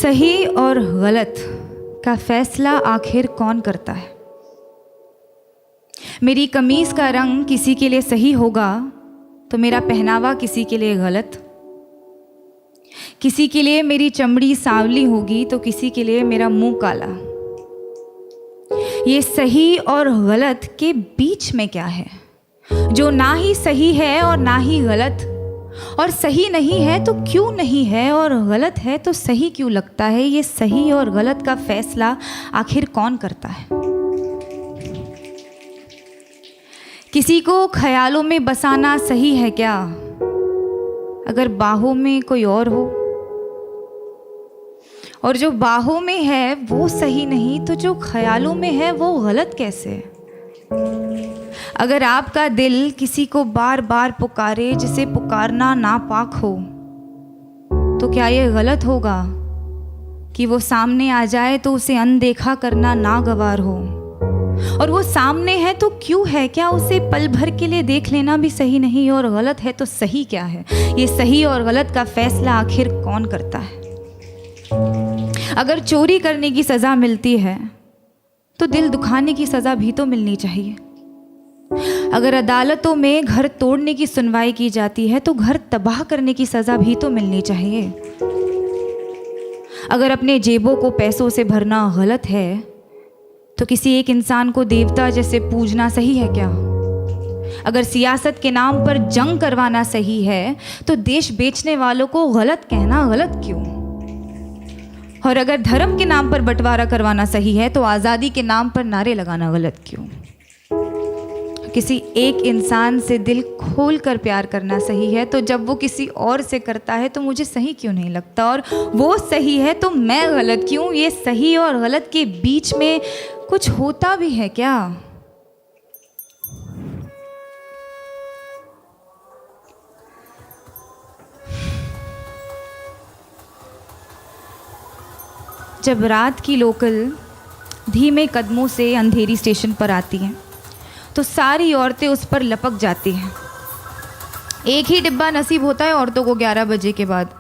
सही और गलत का फैसला आखिर कौन करता है? मेरी कमीज़ का रंग किसी के लिए सही होगा तो मेरा पहनावा किसी के लिए गलत। किसी के लिए मेरी चमड़ी सांवली होगी तो किसी के लिए मेरा मुंह काला। ये सही और गलत के बीच में क्या है, जो ना ही सही है और ना ही गलत, और सही नहीं है तो क्यों नहीं है, और गलत है तो सही क्यों लगता है? ये सही और गलत का फैसला आखिर कौन करता है? किसी को ख्यालों में बसाना सही है क्या, अगर बाहों में कोई और हो? और जो बाहों में है वो सही नहीं तो जो ख्यालों में है वो गलत कैसे? अगर आपका दिल किसी को बार बार पुकारे जिसे पुकारना नापाक हो, तो क्या ये गलत होगा कि वो सामने आ जाए तो उसे अनदेखा करना नागवार हो? और वो सामने है तो क्यों है? क्या उसे पल भर के लिए देख लेना भी सही नहीं? और गलत है तो सही क्या है? ये सही और गलत का फैसला आखिर कौन करता है? अगर चोरी करने की सज़ा मिलती है तो दिल दुखाने की सज़ा भी तो मिलनी चाहिए। अगर अदालतों में घर तोड़ने की सुनवाई की जाती है तो घर तबाह करने की सज़ा भी तो मिलनी चाहिए। अगर अपने जेबों को पैसों से भरना गलत है तो किसी एक इंसान को देवता जैसे पूजना सही है क्या? अगर सियासत के नाम पर जंग करवाना सही है तो देश बेचने वालों को गलत कहना गलत क्यों? और अगर धर्म के नाम पर बंटवारा करवाना सही है तो आज़ादी के नाम पर नारे लगाना गलत क्यों? किसी एक इंसान से दिल खोल कर प्यार करना सही है तो जब वो किसी और से करता है तो मुझे सही क्यों नहीं लगता? और वो सही है तो मैं गलत क्यों? ये सही और गलत के बीच में कुछ होता भी है क्या? जब रात की लोकल धीमे कदमों से अंधेरी स्टेशन पर आती हैं तो सारी औरतें उस पर लपक जाती हैं। एक ही डिब्बा नसीब होता है औरतों को 11 बजे के बाद।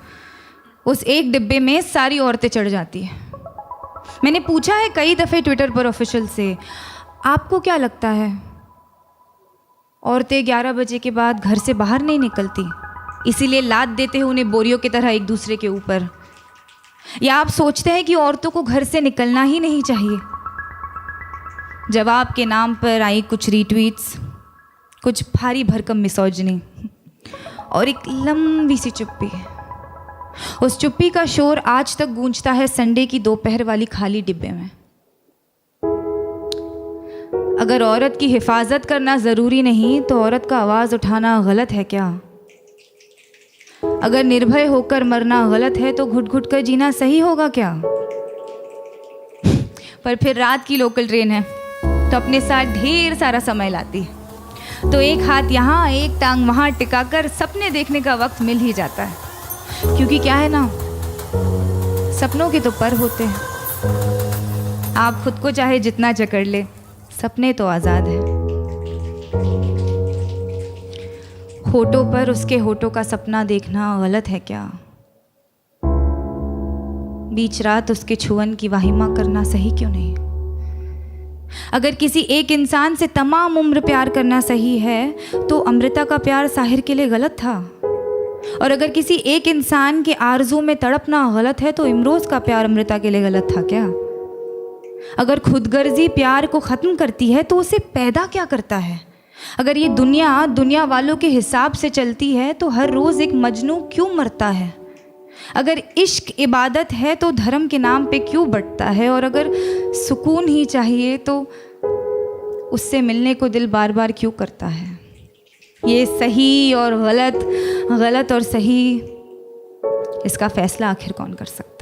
उस एक डिब्बे में सारी औरतें चढ़ जाती हैं। मैंने पूछा है कई दफ़े ट्विटर पर ऑफिशियल से, आपको क्या लगता है औरतें 11 बजे के बाद घर से बाहर नहीं निकलती, इसीलिए लाद देते हैं उन्हें बोरियों की तरह एक दूसरे के ऊपर? या आप सोचते हैं कि औरतों को घर से निकलना ही नहीं चाहिए? जवाब के नाम पर आई कुछ रीट्वीट्स, कुछ भारी भरकम मिसोजिनी और एक लंबी सी चुप्पी। उस चुप्पी का शोर आज तक गूंजता है संडे की दोपहर वाली खाली डिब्बे में। अगर औरत की हिफाजत करना ज़रूरी नहीं तो औरत का आवाज़ उठाना गलत है क्या? अगर निर्भय होकर मरना गलत है तो घुट घुट कर जीना सही होगा क्या? पर फिर रात की लोकल ट्रेन है तो अपने साथ ढेर सारा समय लाती है, तो एक हाथ यहाँ एक टांग वहाँ टिकाकर सपने देखने का वक्त मिल ही जाता है। क्योंकि क्या है ना, सपनों के तो पर होते हैं। आप खुद को चाहे जितना जकड़ ले, सपने तो आज़ाद हैं। होठों पर उसके होठों का सपना देखना गलत है क्या? बीच रात उसके छुअन की वाहिमा करना सही क्यों नहीं? अगर किसी एक इंसान से तमाम उम्र प्यार करना सही है तो अमृता का प्यार साहिर के लिए गलत था। और अगर किसी एक इंसान के आरज़ू में तड़पना गलत है तो इमरोज़ का प्यार अमृता के लिए गलत था क्या? अगर खुदगर्जी प्यार को ख़त्म करती है तो उसे पैदा क्या करता है? अगर ये दुनिया वालों के हिसाब से चलती है तो हर रोज़ एक मजनू क्यों मरता है? अगर इश्क इबादत है तो धर्म के नाम पे क्यों बंटता है? और अगर सुकून ही चाहिए तो उससे मिलने को दिल बार बार क्यों करता है? ये सही और गलत, गलत और सही, इसका फैसला आखिर कौन कर सकता है?